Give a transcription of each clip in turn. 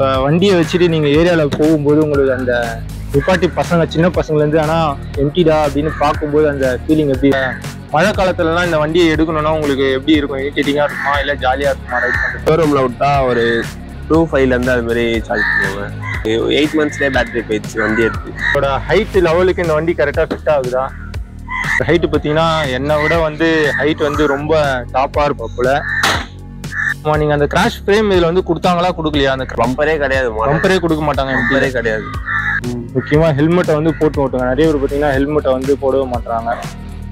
இப்போ வண்டியை வச்சுட்டு நீங்கள் ஏரியாவில் போகும்போது உங்களுக்கு அந்த நிப்பாட்டி பசங்க சின்ன பசங்கலேருந்து ஆனால் எம்டிடா அப்படின்னு பார்க்கும்போது அந்த ஃபீலிங் எப்படி? மழை காலத்துலலாம் இந்த வண்டியை எடுக்கணும்னா உங்களுக்கு எப்படி இருக்கும்? இரிட்டேட்டிங்காக இருக்குமா இல்லை ஜாலியாக இருக்குமா ரைட் பண்ணுறது? ஷோரூமில் விட்டா ஒரு 2.5 அது மாதிரி சார்ஜ் பண்ணுவாங்க. 8 monthsலேயே பேட்டரி போயிடுச்சு வண்டி எடுத்து. இதோட ஹைட் லெவலுக்கு இந்த வண்டி கரெக்டாக ஃபிட் ஆகுதா? ஹைட்டு பார்த்தீங்கன்னா என்னை விட வந்து ஹைட் வந்து ரொம்ப டாப்பாக இருப்போம் போல. ஆமாம், நீங்கள் அந்த கிராஷ் ஃப்ரேம் இதில் வந்து கொடுத்தாங்களா கொடுக்கலையா? அந்த பம்பரே கிடையாது, பம்பரே கொடுக்க மாட்டாங்க, பம்பரே கிடையாது. முக்கியமாக ஹெல்மெட்டை வந்து போட்டு ஓட்டுங்க. நிறைய பேர் பார்த்தீங்கன்னா ஹெல்மெட்டை வந்து போடவே மாட்டாங்க.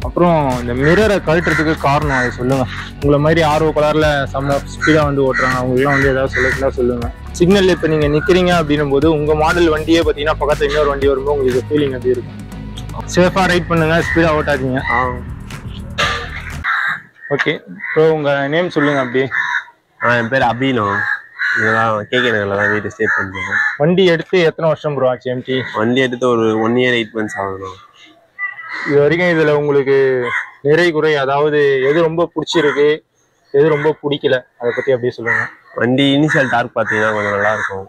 அப்புறம் இந்த மிரரை கழட்டுறதுக்கு காரணம் அதை சொல்லுங்கள். உங்களை மாதிரி ஆர்வ கலரில் செம்ம ஸ்பீடாக வந்து ஓட்டுறாங்க, அவங்களுக்குலாம் வந்து ஏதாவது சொல்லலாம் சொல்லுங்கள். சிக்னல் இப்போ நீங்கள் நிற்கிறீங்க அப்படின்னும் போது உங்கள் மாடல் வண்டியே பார்த்தீங்கன்னா பக்கத்தில் இன்னொரு வண்டி வரும்போது உங்களுக்கு ஃபீலிங் எப்படி இருக்கும்? சேஃபாக ரைட் பண்ணுங்கள், ஸ்பீடாக ஓட்டாதீங்க. ஓகே ப்ரோ, உங்கள் நேம் சொல்லுங்கள் அப்படியே. என் பேர் அபினோ. இதெல்லாம் கேகே நகரில் தான் வீட்டு ஸ்டே பண்ணுறோம். வண்டி எடுத்து எத்தனை வருஷம் ப்ரோ ஆச்சு எம்டி? வண்டி எடுத்து ஒரு 1 year 8 months ஆகணும். இது வரைக்கும் இதில் உங்களுக்கு நிறை குறை, அதாவது எது ரொம்ப பிடிச்சிருக்கு எது ரொம்ப பிடிக்கல, அதை பற்றி அப்படியே சொல்லுங்கள். வண்டி இனிஷியல் டார்க் பார்த்தீங்கன்னா கொஞ்சம் நல்லாயிருக்கும்.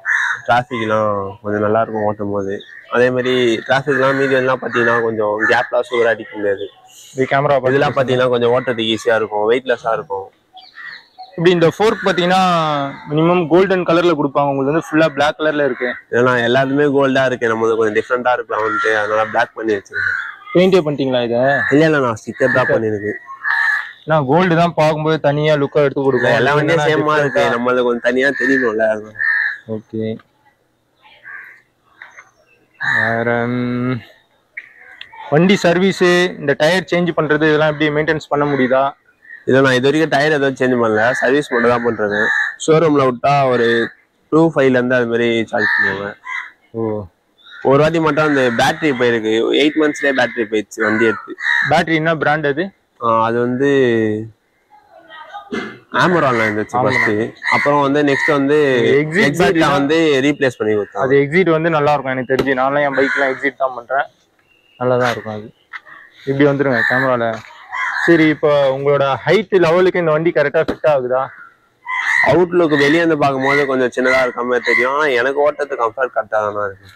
டிராஃபிக்லாம் கொஞ்சம் நல்லாயிருக்கும் ஓட்டும் போது. அதேமாதிரி டிராஃபிக்லாம் மீடியம்லாம் பார்த்தீங்கன்னா கொஞ்சம் கேப்லாம் சூப்பராக அடிக்க முடியாது. இது கேமரா இதெல்லாம் பார்த்தீங்கன்னா கொஞ்சம் ஓட்டுறதுக்கு ஈஸியாக இருக்கும், வெயிட்லெஸ்ஸாக இருக்கும். இப்படி இந்த ஃபோர்க் பார்த்தீங்கன்னா மினிமம் கோல்டன் கலரில் கொடுப்பாங்க, உங்களுக்கு வந்து ஃபுல்லாக பிளாக் கலரில் இருக்கு. ஏன்னா எல்லாருமே கோல்டாக இருக்கு, நம்ம கொஞ்சம் டிஃப்ரெண்ட்டாக இருக்கலாம் வந்துட்டு, அதனால பிளாக் பண்ணி வச்சிருக்கேன். பெயிண்டே பண்ணிட்டீங்களா இதை? இல்லை, நான் ஸ்டிக்கர் தான் பண்ணிருக்கு. நான் கோல்டு தான் பார்க்கும்போது தனியாக லுக்காக எடுத்து கொடுப்பேன். எல்லா வண்டியும் சேமா இருக்கு, நம்மளுக்கு கொஞ்சம் தனியாக தெரியணும்ல. ஓகே, வேற வண்டி சர்வீஸு, இந்த டயர் சேஞ்ச் பண்ணுறது இதெல்லாம் எப்படி மெயின்டெனன்ஸ் பண்ண முடியுதா? இதை நான் இது வரைக்கும் டயர் எதுவும் சேஞ்ச் பண்ணல, சர்வீஸ் மட்டும் தான் பண்ணுறது. ஷோரூமில் விட்டா ஒரு 2.5 அது மாதிரி சார்ஜ் பண்ணுவாங்க. ஒரு வாட்டி மட்டும் அந்த பேட்டரி போயிருக்கு, 8 monthsலேயே பேட்டரி போயிடுச்சு வண்டி எடுத்து. பேட்டரி என்ன பிராண்ட் அது? அது வந்து ஆமரான்ல இருந்துச்சு ஃபர்ஸ்ட். அப்புறம் வந்து நெக்ஸ்ட் வந்து எக்ஸிட்ல வந்து ரீப்ளேஸ் பண்ணி கொடுத்தேன். அது எக்ஸிட் வந்து நல்லா இருக்கும் எனக்கு தெரிஞ்சு. நான்லாம் என் பைக்லாம் எக்ஸிட் தான் பண்ணுறேன், நல்லா தான் இருக்கும் அது. இப்படி வந்துருங்க கேமராவில். சரி, இப்போ உங்களோட ஹைட் லெவலுக்கு இந்த வண்டி கரெக்டாக ஃபிட் ஆகுதா? அவுட்லுக்கு வெளியே வந்து பார்க்கும்போது கொஞ்சம் சின்னதாக இருக்க மாதிரி தெரியும், ஆனால் எனக்கு ஓட்டத்துக்கு கம்ஃபர்ட் கரெக்டாக தானே இருக்கு.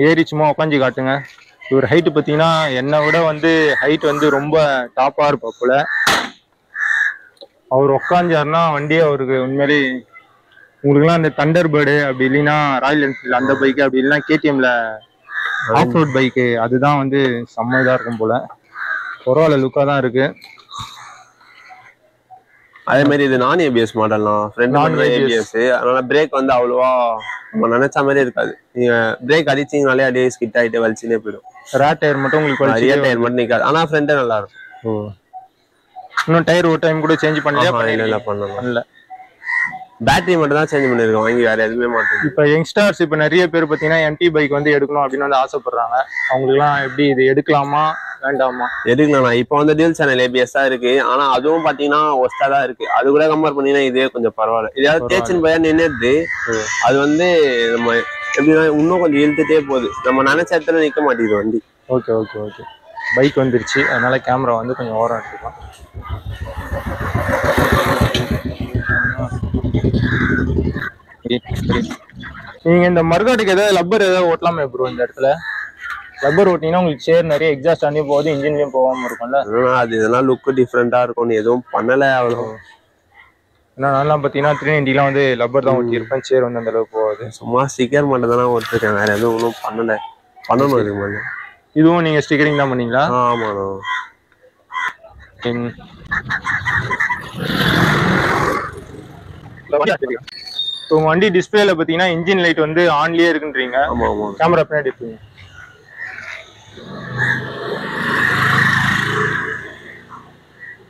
ஏறி சும்மா உட்காந்து காட்டுங்க. இவர் ஹைட்டு பார்த்தீங்கன்னா என்னை விட வந்து ஹைட் வந்து ரொம்ப டாப்பாக இருப்பா போல. அவர் உட்காந்தாருன்னா வண்டியே அவருக்கு உண்மையிலே, உங்களுக்குலாம் அந்த தண்டர் பேர்டு அப்படி இல்லைன்னா ராயல் என்ஃபீல்டு அந்த பைக்கு, அப்படி இல்லைன்னா கேடிஎம்ல ஆஃப் ரோட் பைக்கு, அதுதான் வந்து செம்ம இதாக இருக்கும் போல. பரவாயில்ல, லுக்காக தான் இருக்கு. அதே மாதிரி இது நான் ஏபிஎஸ் மாடல்லாம், ஃப்ரண்ட் ஏபிஎஸ், அதனால பிரேக் வந்து அவ்வளோவா நம்ம நினைச்ச மாதிரி இருக்காது. நீங்க பிரேக் அடிச்சிங்கனாலே அப்படியே ஸ்கிட் ஆகிட்டு வலிச்சுனே போயிடும். ரேர் டயர் மட்டும் உங்களுக்கு ரியர் டயர் மட்டும் நிற்காது, ஆனால் ஃப்ரண்ட்டே நல்லா இருக்கும். இன்னும் டயர் ஒரு டைம் கூட சேஞ்ச் பண்ணலையா? இல்லை, பண்ணல. பேட்டரி மட்டும் தான் சேஞ்ச் பண்ணிருக்கோம், வாங்கி வேற எதுவுமே மாட்டோம். இப்போ யங்ஸ்டர்ஸ் இப்போ நிறைய பேர் பார்த்தீங்கன்னா எம்டி பைக் வந்து எடுக்கணும் அப்படின்னு வந்து ஆசைப்படுறாங்க. அவங்களுக்குலாம் எப்படி இது எடுக்கலாமா வேண்டாமா? எடுக்கலாம்ண்ணா. இப்போ வந்து டியூல் சேனல் ஏபிஎஸ் தான் இருக்கு, ஆனா அதுவும் பாத்தீங்கன்னா ஒஸ்டா தான் இருக்கு. அது கூட கம்பேர் பண்ணீங்கன்னா இதே கொஞ்சம் பரவாயில்ல. இதாவது தேய்ச்சின் பையன் நின்றுது, அது வந்து நம்ம எப்படின்னா இன்னும் கொஞ்சம் இழுத்துட்டே போகுது, நம்ம நினைச்ச இடத்துல நிக்க மாட்டேங்குது வண்டி. ஓகே ஓகே ஓகே, பைக் வந்துருச்சு, அதனால கேமரா வந்து கொஞ்சம் ஓரம் எடுத்துக்கலாம். நீங்க இந்த மர்காட்டுக்கு ஏதாவது லப்பர் ஏதாவது ஓட்டலாமே ப்ரோ? இந்த இடத்துல லப்பர் ஓட்டிங்கன்னா உங்களுக்கு சேர் நிறைய எக்ஸாஸ்ட் ஆனே போகுது, இன்ஜின்லயும் போகாம இருக்கும்ல. அது இதெல்லாம் லுக் டிஃப்ரெண்டா இருக்கும், எதுவும் பண்ணல அவ்வளோ. ஏன்னா நான்லாம் பார்த்தீங்கன்னா 390 வந்து லப்பர் தான் ஓட்டியிருப்பேன், சேர் வந்து அந்த அளவுக்கு போகாது. சும்மா ஸ்டிக்கர் மட்டும் தானே ஓட்டிருக்கேன், வேற எதுவும் ஒன்றும் பண்ணல. பண்ணணும் இதுக்கு மேலே. இதுவும் நீங்க ஸ்டிக்கரிங் தான் பண்ணீங்களா? ஆமாண்ணா. உங்க வண்டி டிஸ்பிளேல பாத்தீங்கன்னா இன்ஜின் லைட் வந்து ஆன்லயே இருக்குன்றீங்க. ஆமா ஆமா. கேமரா பின்னாடி இருக்குங்க.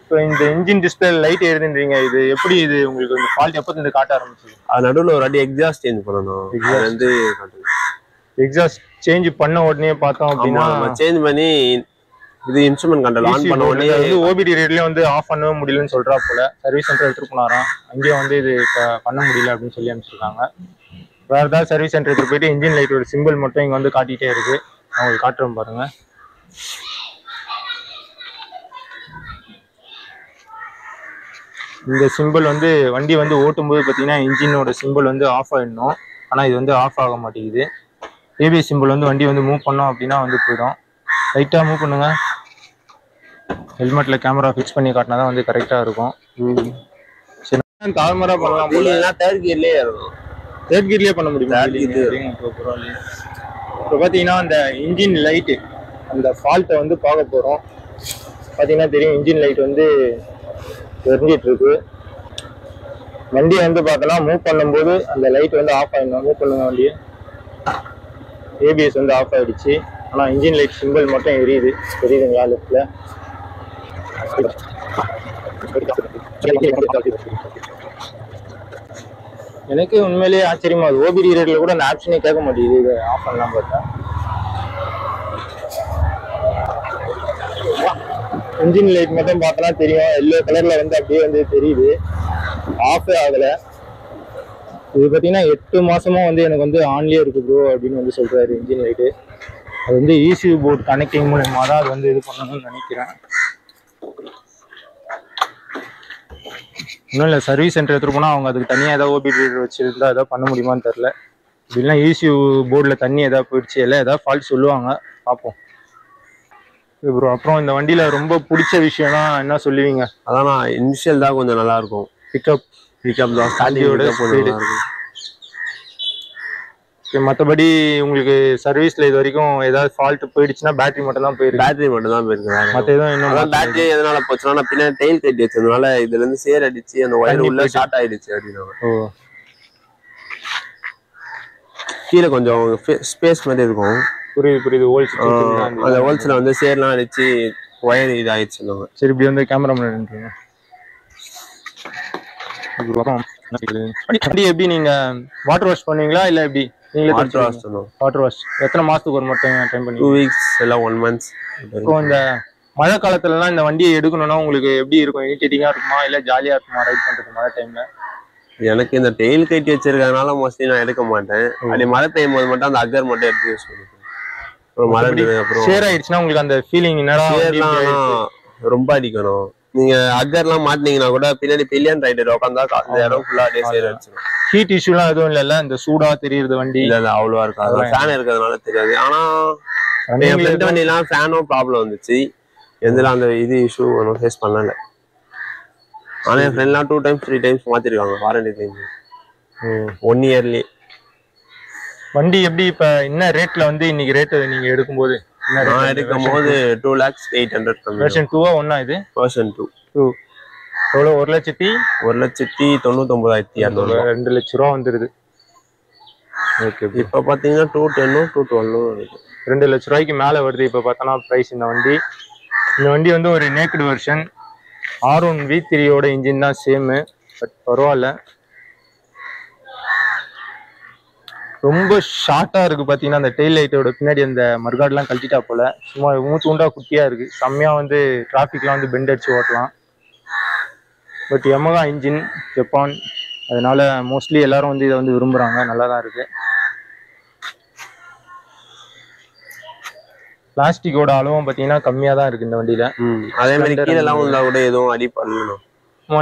இப்போ இந்த இன்ஜின் டிஸ்பிளே லைட் எரியுதுன்றீங்க, இது எப்படி, இது உங்களுக்கு இந்த ஃபால்ட் எப்போ இருந்து காட்ட ஆரம்பிச்சது? அது நடுவில் ஒரு வாட்டி எக்ஸாஸ்ட் சேஞ்ச் பண்ணணும். வந்து எக்ஸாஸ்ட் சேஞ்ச் பண்ண உடனே பார்த்தோம் அப்படின்னா சேஞ்ச் பண்ணி இது இன்ஸ்ட்ருமெண்ட் கண்ட்ரோல் ஆன் பண்ண உடனே வந்து ஓபிடி ரேட்லயே வந்து ஆஃப் பண்ணவே முடியலன்னு சொல்றா போல. சர்வீஸ் சென்டர் எடுத்துட்டு போனாராம், அங்கேயும் வந்து இது பண்ண முடியல அப்படின்னு சொல்லி அனுப்பிச்சிருக்காங்க. வேற ஏதாவது சர்வீஸ் சென்டர் எடுத்துட்டு போயிட்டு இன்ஜின் லைட்டோட சிம்பிள் மட்டும் இங்க வந்து காட்டிட்டே இருக்கு. அவங்களுக்கு காட்டுறோம் பாருங்க. இந்த சிம்பிள் வந்து வண்டி வந்து ஓட்டும்போது பார்த்தீங்கன்னா இன்ஜினோட சிம்பிள் வந்து ஆஃப் ஆயிடணும். ஆனால் இது வந்து ஆஃப் ஆக மாட்டேங்குது. ஏபிஎஸ் சிம்பிள் வந்து வண்டி வந்து மூவ் பண்ணோம் அப்படின்னா வந்து போயிடும். லைட்டாக மூவ் பண்ணுங்க. ஹெல்மெட்டில் கேமரா ஃபிக்ஸ் பண்ணி காட்டினா தான் வந்து கரெக்டாக இருக்கும். சரி, தாழ்மராக பண்ணலாம் போல. தேர்ட் கியர்லேயே இருக்கும். தேர்ட் கியர்லேயே பண்ண முடியுமா? இப்போ பார்த்தீங்கன்னா அந்த இன்ஜின் லைட்டு அந்த ஃபால்ட்டை வந்து பார்க்க போகிறோம். பார்த்தீங்கன்னா தெரியும், இன்ஜின் லைட் வந்து எரிஞ்சிட்டு இருக்கு. வண்டியை வந்து பார்த்தோன்னா மூவ் பண்ணும்போது அந்த லைட் வந்து ஆஃப் ஆகிடும். மூவ் பண்ணுங்க வண்டியை. ஏபிஎஸ் வந்து ஆஃப் ஆகிடுச்சு. ஆனால் இன்ஜின் லைட் சிம்பிள் மட்டும் எரியுது. தெரியுதுங்களா லெஃப்டில்? எனக்கு உண்மையிலேயே ஆச்சரியமா அது ஓபிடி ரேட்ல கூட அந்த ஆப்ஷனே கேட்க மாட்டேங்குது. இது ஆஃப் பண்ணலாம் பார்த்தா. இன்ஜின் லைட் மட்டும் பார்த்தோன்னா தெரியும், எல்லோ கலர்ல வந்து அப்படியே வந்து தெரியுது. ஆஃபே ஆகலை. இது பார்த்தீங்கன்னா 8 மாசமா வந்து எனக்கு வந்து ஆன்லேயே இருக்கு ப்ரோ அப்படின்னு வந்து சொல்றாரு இன்ஜின் லைட்டு. அது வந்து ECU போர்ட் கனெக்டிங் மூலமா தான் அது வந்து இது பண்ணணும்னு நினைக்கிறேன். இன்னும் இல்லை, சர்வீஸ் சென்டர் எடுத்துட்டு போனால் அவங்க அதுக்கு தனியாக ஏதாவது ஓபிடி ரீடர் வச்சுருந்தா ஏதாவது பண்ண முடியுமான்னு தெரில. இப்படின்னா ECU போர்டில் தண்ணி ஏதாவது போயிடுச்சு, இல்லை ஏதாவது ஃபால்ட் சொல்லுவாங்க, பார்ப்போம். ப்ரோ அப்புறம் இந்த வண்டியில் ரொம்ப பிடிச்ச விஷயம்னா என்ன சொல்லுவீங்க? அதான் நான் இனிஷியல் தான் கொஞ்சம் நல்லா இருக்கும். பிக்கப் தான் ஸ்டாண்டியோட ஸ்பீடு. மற்றபடி உங்களுக்கு சர்வீஸ்ல இது வரைக்கும் ஏதாவது ஃபால்ட் போயிடுச்சுன்னா பேட்டரி மட்டும் தான் போயிருக்கு. பேட்டரி மட்டும் தான் போயிருக்கு. மற்ற எதுவும் இன்னும் பேட்டரி எதனால போச்சுன்னா நான் பின்னாடி டெயில் கட்டி வச்சதுனால இதுல இருந்து சேர் அடிச்சு அந்த ஒயர் உள்ள ஷார்ட் ஆயிடுச்சு அப்படின்னு. ஓ, கீழே கொஞ்சம் ஸ்பேஸ் மாதிரி இருக்கும். புரியுது புரியுது. ஹோல்ஸ், அந்த ஹோல்ஸ்ல வந்து சேர்லாம் அடிச்சு ஒயர் இதாயிடுச்சு. சரி, இப்படி வந்து கேமரா முன்னாடி வண்டி எப்படி நீங்க வாட்டர் வாஷ் பண்ணுவீங்களா இல்ல எப்படி? நீங்களே வாட்டர் வாஷ் எத்தனை மாசத்துக்கு ஒரு மட்டும் டைம் பண்ணி? 2 weeks இல்ல 1 month. இப்போ இந்த மழை காலத்துல எல்லாம் இந்த வண்டியை எடுக்கணும்னா உங்களுக்கு எப்படி இருக்கும்? இரிட்டேட்டிங்கா இருக்குமா இல்ல ஜாலியா இருக்குமா ரைட் பண்றது மழை டைம்ல? எனக்கு இந்த டெயில் கட்டி வச்சிருக்கறதுனால மோஸ்ட்லி நான் எடுக்க மாட்டேன். அப்படி மழை பெய்யும் போது மட்டும் அந்த அக்கர் மட்டும் எடுத்து யூஸ் பண்ணுவேன். அப்புறம் மழை அப்புறம் ஷேர் ஆயிடுச்சுன்னா உங்களுக்கு அந்த ஃபீலிங் என்னடா ரொம்ப அடிக்கணும். நீங்க அக்கர்லாம் மாட்டினீங்கன்னா கூட பின்னாடி பில்லியன் ரைடர் உட்காந்தா அந்த இடம் ஃபுல்லா சேர் அடிச்சிடும். ஹீட் இஷ்யூலாம் எதுவும் இல்ல? இந்த சூடா தெரியுது வண்டி? இல்ல அவ்வளவா இருக்காது. ஃபேன் இருக்கிறதுனால தெரியாது. ஆனா என் ஃப்ரெண்ட் வண்டிலாம் ஃபேனும் ப்ராப்ளம் வந்துச்சு. எதுல அந்த இது இஷ்யூ ஒன்றும் ஃபேஸ் பண்ணல. ஆனா என் ஃப்ரெண்ட்லாம் 2 times 3 times மாத்திருக்காங்க வாரண்டி டைம் 1 yearலயே. வண்டி எப்படி இப்ப என்ன ரேட்ல வந்து இன்னைக்கு ரேட் நீங்க எடுக்கும்போது? நான் எடுக்கும்போது 2,08,000. வெர்ஷன் 2 1 இது வெர்ஷன் 2 எவ்வளோ? 1,99,200. 2 லட்ச ரூபா வந்துருது. ஓகே, இப்ப பாத்தீங்கன்னா 210 212 2 லட்ச ரூபாய்க்கு மேல வருது இப்ப பார்த்தோன்னா பிரைஸ். இந்த வண்டி வந்து ஒரு நேக்கட் வெர்ஷன். R1 V3யோட இன்ஜின் தான் சேம். பட் பரவாயில்ல, ரொம்ப ஷார்ட்டா இருக்கு. பாத்தீங்கன்னா அந்த டெயில் லைட்டோட பின்னாடி அந்த மர்காட்லாம் கழட்டிட்டா போல. சும்மா மூச்சுண்டா குட்டியா இருக்கு. செம்மையா வந்து டிராஃபிக்லாம் வந்து பெண்ட் அடிச்சு ஓட்டலாம். பட் யமஹா இன்ஜின், ஜப்பான், அதனால மோஸ்ட்லி எல்லாரும் வந்து இதை வந்து விரும்புறாங்க. நல்லா தான் இருக்கு. பிளாஸ்டிக்கோட அளவும் பாத்தீங்கன்னா கம்மியா தான் இருக்கு இந்த வண்டியில. அதே மாதிரி கீழே எல்லாம் உள்ள கூட எதுவும் அடி பண்ணணும்.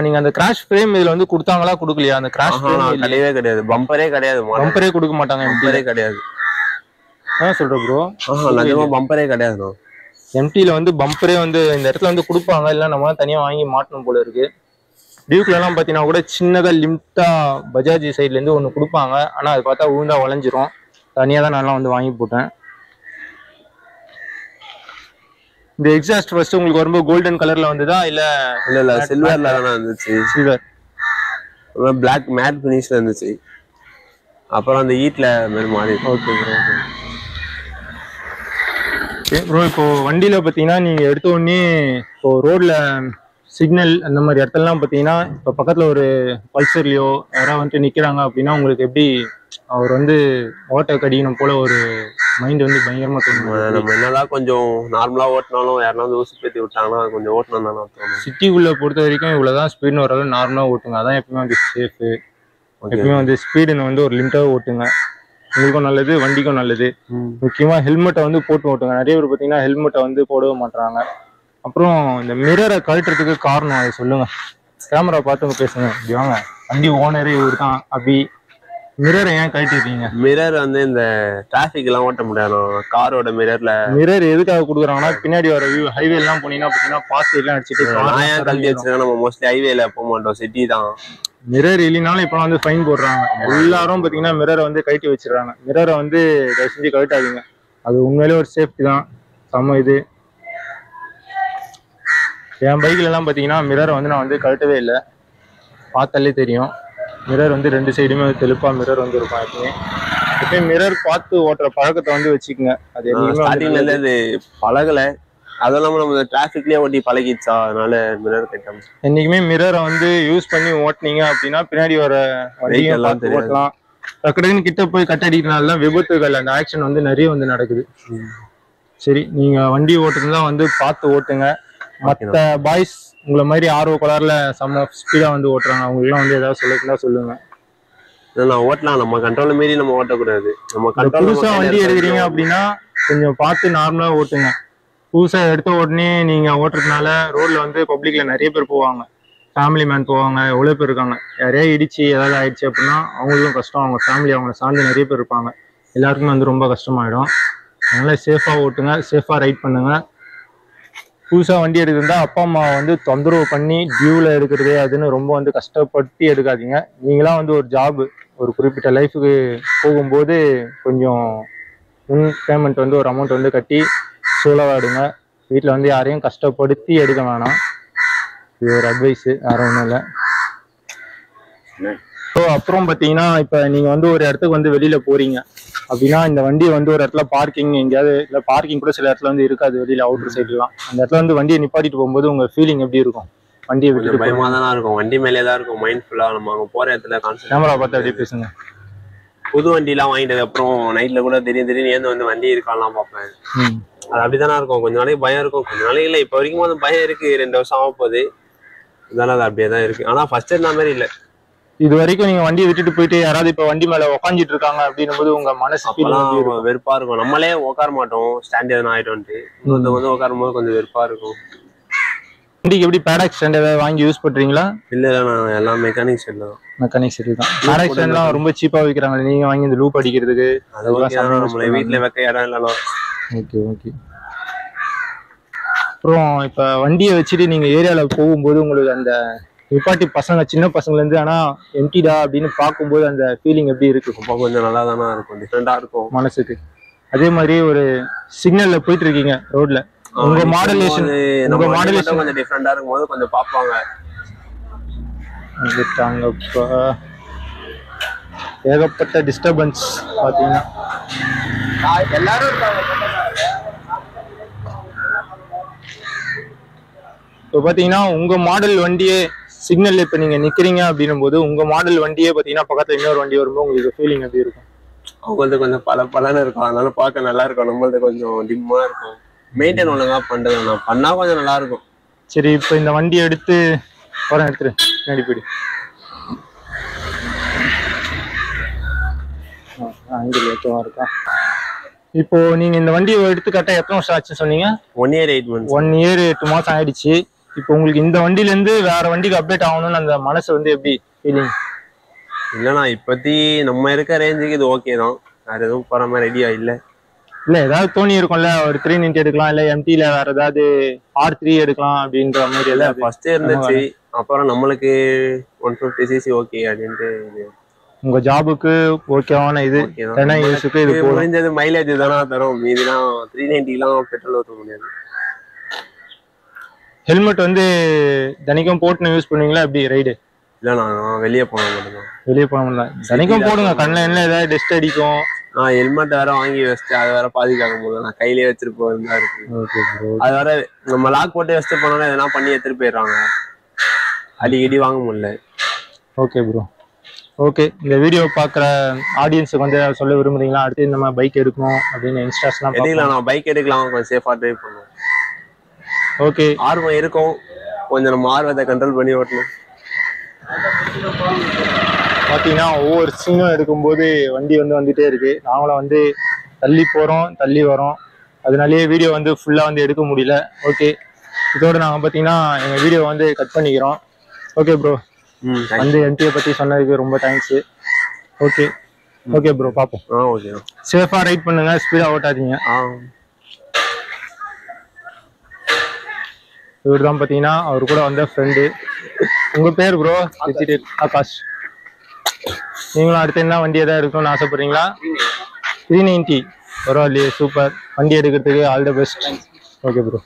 நீங்க அந்த கிராஷ் ஃப்ரேம் இதுல வந்து கொடுத்தாங்களா கொடுக்கலையா? அந்த கிராஷ் ஃப்ரேம் கிடையவே கிடையாது. பம்பரே கிடையாது. பம்பரே கொடுக்க மாட்டாங்க. பம்பரே கிடையாது. என்ன சொல்ற ப்ரோ? நிஜமா பம்பரே கிடையாது. எம்டில வந்து பம்பரே வந்து இந்த இடத்துல வந்து கொடுப்பாங்க, இல்ல நம்ம தனியா வாங்கி மாட்டணும் போல இருக்கு. டியூக்ல எல்லாம் பாத்தீங்கன்னா கூட சின்னதா லிமிட்டா பஜாஜ் சைட்ல இருந்து ஒண்ணு கொடுப்பாங்க. ஆனா அது பார்த்தா உழுந்தா உழைஞ்சிரும். தனியா தான் நல்லா வந்து வாங்கி போட்டேன். இந்த எக்ஸாஸ்ட் ஃபர்ஸ்ட் உங்களுக்கு ரொம்ப கோல்டன் கலர்ல வந்ததா இல்ல? இல்ல சில்வர்ல தான வந்துச்சு. சில்வர் பிளாக் மேட் ஃபினிஷ்ல இருந்துச்சு. அப்புறம் அந்த ஹீட்ல மேல மாறி. Okay bro. இப்போ வண்டியில பாத்தீங்கன்னா நீங்க எடுத்த உடனே இப்போ ரோட்ல சிக்னல் அந்த மாதிரி இடத்துலலாம் பாத்தீங்கன்னா இப்போ பக்கத்துல ஒரு பல்சர்லயோ யாராவது வந்துட்டு நிக்கிறாங்க அப்படின்னா உங்களுக்கு எப்படி அவர் வந்து ஓட்ட கடிக்கணும் போல ஒரு மைண்ட் வந்து பயங்கரமா தோணும்? நம்ம என்னதான் கொஞ்சம் நார்மலா ஓட்டினாலும் யாருனாவது ஊசி பேத்தி விட்டாங்கன்னா கொஞ்சம் ஓட்டணும் தானே தோணும். சிட்டிக்குள்ள பொறுத்த வரைக்கும் இவ்வளவுதான் ஸ்பீடுன்னு வராது, நார்மலா ஓட்டுங்க. அதான் எப்பவுமே வந்து சேஃபு. எப்பவுமே வந்து ஸ்பீடுன்னு வந்து ஒரு லிமிட்டாக ஓட்டுங்க. உங்களுக்கும் நல்லது, வண்டிக்கும் நல்லது. முக்கியமா ஹெல்மெட்டை வந்து போட்டு ஓட்டுங்க. நிறைய பேர் பார்த்தீங்கன்னா ஹெல்மெட்டை வந்து போடவே மாட்டாங்க. அப்புறம் இந்த மிரரை கழட்டுறதுக்கு காரணம் அதை சொல்லுங்க. கேமரா பார்த்துங்க பேசுங்க. இப்படி வாங்க, வண்டி ஓனரே இவர் தான் அபி. மிரர் ஏன் கழட்டிடுறீங்க? மிரர் வந்து இந்த டிராபிக் எல்லாம் ஓட்ட முடியாது. காரோட மிரர்ல மிரர் எதுக்காக கொடுக்குறாங்கன்னா பின்னாடி வர வியூ ஹைவே எல்லாம் போனீங்கன்னா பாத்தீங்கன்னா பாஸ் எல்லாம் அடிச்சுட்டு நான் ஏன் கழட்டி வச்சிருக்கேன், நம்ம மோஸ்ட்லி ஹைவேல போக மாட்டோம், சிட்டி தான். மிரர் இல்லைனாலும் இப்ப வந்து ஃபைன் போடுறாங்க. எல்லாரும் பாத்தீங்கன்னா மிரரை வந்து கழட்டி வச்சிடறாங்க. மிரரை வந்து தயவு செஞ்சு கழட்டாதீங்க. அது உண்மையிலே ஒரு சேஃப்டி தான். செம்ம இது. என் பைக்ல எல்லாம் பாத்தீங்கன்னா மிரரை வந்து நான் வந்து கழட்டவே இல்லை. பார்த்தாலே தெரியும். மிரர் வந்து 2 சைடுமே தெளிப்பா மிரர் வந்து இருக்கும். எப்பயுமே மிரர் பார்த்து ஓட்டுற பழக்கத்தை வந்து வச்சுக்கோங்க. அது ஸ்டார்டிங்ல இருந்து அது பழகல, அதெல்லாம் நம்ம டிராபிக்லயே ஓட்டி பழகிடுச்சா, அதனால மிரர் கட்டாம. என்னைக்குமே மிரரை வந்து யூஸ் பண்ணி ஓட்டினீங்க அப்படின்னா பின்னாடி வர வண்டியெல்லாம் ஓட்டலாம். டக்குன்னு கிட்ட போய் கட் அடிக்கிறதுனால விபத்துகள், அந்த ஆக்சிடென்ட் வந்து நிறைய வந்து நடக்குது. சரி, நீங்க வண்டி ஓட்டுறதுனா வந்து பார்த்து ஓட்டுங்க. மற்ற பாய்ஸ் உங்களை மாதிரி ஆர்வ கலர்ல செம்ம ஸ்பீடா வந்து ஓட்டுறாங்க, அவங்களுக்குலாம் வந்து ஏதாவது சொல்லக்கூடாது சொல்லுங்க. நான் ஓட்டலாம், நம்ம கண்ட்ரோல மீறி நம்ம ஓட்டக்கூடாது. நம்ம புதுசா வண்டி எடுக்கிறீங்க அப்படின்னா கொஞ்சம் பார்த்து நார்மலா ஓட்டுங்க. புதுசா எடுத்த உடனே நீங்க ஓட்டுறதுனால ரோட்ல வந்து பப்ளிக்ல நிறைய பேர் போவாங்க, ஃபேமிலி மேன் போவாங்க, எவ்வளவு பேர் இருக்காங்க. யாரையா இடிச்சு ஏதாவது ஆயிடுச்சு அப்படின்னா அவங்களுக்கும் கஷ்டம், அவங்க ஃபேமிலி அவங்கள சார்ந்து நிறைய பேர் இருப்பாங்க, எல்லாருக்குமே வந்து ரொம்ப கஷ்டமாயிடும். அதனால சேஃபா ஓட்டுங்க, சேஃபா ரைட் பண்ணுங்க. புதுசா வண்டி எடுக்கிறதா அப்பா அம்மா வந்து தொந்தரவு பண்ணி டியூல எடுக்கிறது அதுன்னு ரொம்ப வந்து கஷ்டப்பட்டு எடுக்காதீங்க. நீங்களாம் வந்து ஒரு ஜாப், ஒரு குறிப்பிட்ட லைஃபுக்கு போகும்போது கொஞ்சம் முன் பேமெண்ட் வந்து ஒரு அமௌண்ட் வந்து கட்டி சோலோவா எடுங்க. வீட்டில் வந்து யாரையும் கஷ்டப்படுத்தி எடுக்க வேணாம். இது ஒரு அட்வைஸ், வேற ஒன்றும் இல்லை. ஸோ அப்புறம் பார்த்தீங்கன்னா இப்போ நீங்கள் வந்து ஒரு இடத்துக்கு வந்து வெளியில போறீங்க அப்படின்னா இந்த வண்டியை வந்து ஒரு இடத்துல பார்க்கிங் எங்கேயாவது இல்லை, பார்க்கிங் கூட சில இடத்துல வந்து இருக்காது வெளியில அவுட்டர் சைட்லாம். அந்த இடத்துல வந்து வண்டியை நிப்பாட்டிட்டு போகும்போது உங்க ஃபீலிங் எப்படி இருக்கும்? வண்டியை விட்டு பயமா தான் இருக்கும், வண்டி மேலே தான் இருக்கும், மைண்ட்ஃபுல்லா நம்ம அங்கே போற இடத்துல கான்சென்ட்ரேட். கேமரா பார்த்து அப்படியே பேசுங்க. புது வண்டிலாம் வாங்கிட்டதுக்கு அப்புறம் நைட்ல கூட திடீர்னு ஏந்து வந்து வண்டி இருக்கான்லாம் பார்ப்பேன். அது அப்படித்தானே இருக்கும். கொஞ்ச நாளைக்கு பயம் இருக்கும், கொஞ்ச நாளைக்கு இல்லை. இப்போ வரைக்கும் அந்த பயம் இருக்கு, 2 வருஷம் ஆக போகுது, அதனால அது அப்படியே தான் இருக்கு. ஆனா ஃபர்ஸ்ட் இருந்த மாதிரி இல்லை. இது வரைக்கும் நீங்க வண்டியை விட்டுட்டு போயிட்டு யாராவது இப்ப வண்டி மேல உட்காந்துட்டு இருக்காங்க அப்படின்னும் போது உங்க மனசு வெறுப்பா இருக்கும். நம்மளே உட்கார மாட்டோம், ஸ்டாண்ட் எதனா ஆயிட்டு இன்னொருத்த வந்து உட்காரும் போது கொஞ்சம் வெறுப்பா இருக்கும். வண்டிக்கு எப்படி பேடாக் ஸ்டாண்ட் ஏதாவது வாங்கி யூஸ் பண்றீங்களா? இல்ல, நான் எல்லாம் மெக்கானிக் செட் தான். மெக்கானிக் செட் தான். பேடாக் ஸ்டாண்ட்லாம் ரொம்ப சீப்பா விற்கிறாங்க, நீங்க வாங்கி இந்த லூப் அடிக்கிறதுக்கு. நம்மள வீட்டுல வைக்க இடம் இல்லைனா. Okay okay. அப்புறம் இப்ப வண்டியை வச்சுட்டு நீங்க ஏரியால போகும்போது உங்களுக்கு அந்த நிப்பாட்டி பசங்க, சின்ன பசங்கள்ல இருந்து ஆனா எம்டிடா அப்படின்னு பார்க்கும்போது அந்த ஃபீலிங் எப்படி இருக்கு? கொஞ்சம் நல்லா தானே இருக்கும், டிஃப்ரெண்டா இருக்கும் மனசுக்கு. அதே மாதிரி ஒரு சிக்னல்ல போயிட்டு இருக்கீங்க ரோட்ல, உங்க மாடுலேஷன் கொஞ்சம் டிஃப்ரெண்டா இருக்கும்போது கொஞ்சம் பார்ப்பாங்க. ஏகப்பட்ட டிஸ்டர்பன்ஸ் பாத்தீங்கன்னா எல்லாரும் இருக்காங்க. இப்போ பாத்தீங்கன்னா உங்க மாடல் வண்டியே சிக்னல் இப்ப நீங்க நிக்கிறீங்க அப்படின்னும் போது உங்க மாடல் வண்டியே பாத்தீங்கன்னா பக்கத்துல இன்னொரு வண்டி வரும்போது உங்களுக்கு ஃபீலிங் எப்படி இருக்கும்? அவங்களுக்கு கொஞ்சம் பலன்னு இருக்கும், அதனால பார்க்க நல்லா இருக்கும். நம்மளது கொஞ்சம் டிம்மா இருக்கும். மெயின்டைன் ஒழுங்கா பண்றது நான் பண்ணா கொஞ்சம் நல்லா இருக்கும். சரி, இப்ப இந்த வண்டி எடுத்து எடுத்துரு பின்னாடி போயிடு. இருக்கா? இப்போ நீங்க இந்த வண்டியை எடுத்து கரெக்டா எத்தனை வருஷம் ஆச்சு சொன்னீங்க? 1 year 8 months. 1 year 8 மாசம் ஆயிடுச்சு. இப்போ உங்களுக்கு இந்த வண்டியில இருந்து வேற வண்டிக்கு அப்டேட் ஆகணும்னு அந்த மனசு வந்து எப்படி ஃபீலிங்? இல்லைண்ணா, இப்பத்தி நம்ம இருக்க ரேஞ்சுக்கு இது ஓகே தான், வேற எதுவும் போற மாதிரி ஐடியா இல்லை. இல்ல ஏதாவது தோணி இருக்கும்ல, ஒரு 390 எடுக்கலாம், இல்ல எம்டில வேற ஏதாவது R3 எடுக்கலாம் அப்படின்ற மாதிரி. இல்ல ஃபர்ஸ்ட் இருந்துச்சு, அப்புறம் நம்மளுக்கு 150cc ஓகே அப்படின்ட்டு. உங்க ஜாபுக்கு ஓகேவான இது, யூஸுக்கு இது குறைஞ்சது மைலேஜ் தானே தரும், மீதிலாம் 390 பெட்ரோல் ஊற்ற முடியாது. ஹெல்மெட் வந்து தினைக்கும் போட்டு யூஸ் பண்ணுவீங்களா எப்படி ரைடு? இல்ல, நான் வெளியே போன மட்டும்தான். வெளியே போன முடியல, தினைக்கும் போடுங்க, கண்ணில் என்ன ஏதாவது டஸ்ட் அடிக்கும். நான் ஹெல்மெட் வேற வாங்கி வச்சுட்டு அதை வேற பாதுகாக்க முடியல, நான் கையிலேயே வச்சுட்டு போயிருந்தா இருக்கு. அது வேற நம்ம லாக் போட்டு வச்சுட்டு போனாலும் எதனா பண்ணி எடுத்துட்டு போயிடுறாங்க, அடிக்கடி வாங்க முடியல. Okay bro, okay. இந்த வீடியோ பார்க்குற ஆடியன்ஸுக்கு வந்து சொல்ல விரும்புறீங்களா அடுத்து இந்த மாதிரி பைக் எடுக்கணும் அப்படின்னு? இன்ஸ்டாஸ்லாம் எடுக்கலாம், நான் பைக் எடுக்கலாம், கொஞ்சம் சேஃபாக ட்ரைவ் பண்ணுவோம். ஓகே, ஆர்வம் இருக்கும், கொஞ்சம் நம்ம ஆர்வத்தை கண்ட்ரோல் பண்ணி ஓட்டணும். பார்த்தீங்கன்னா ஒவ்வொரு சீனும் எடுக்கும்போது வண்டி வந்து வந்துட்டே இருக்கு, நாங்களும் வந்து தள்ளி போகிறோம் தள்ளி வரோம், அதனாலேயே வீடியோ வந்து ஃபுல்லாக வந்து எடுக்க முடியல. ஓகே, இதோட நாங்கள் பார்த்தீங்கன்னா எங்கள் வீடியோ வந்து கட் பண்ணிக்கிறோம். ஓகே ப்ரோ, வந்து எம்டியை பற்றி சொன்னதுக்கு ரொம்ப தேங்க்ஸு. ஓகே. ஓகே ப்ரோ பார்ப்போம். ஓகே. சேஃபா ரைட் பண்ணுங்க, ஸ்பீடா ஓட்டாதீங்க. இவர் தான் பாத்தீங்கன்னா அவர் கூட வந்த ஃப்ரெண்டு. உங்க பேர் ப்ரோ? ஆகாஷ். நீங்களும் அடுத்து என்ன வண்டி எதாவது எடுக்கணும்னு ஆசைப்படுறீங்களா? 390 பரவாயில்லையே, சூப்பர். வண்டி எடுக்கிறதுக்கு all the best. Okay bro.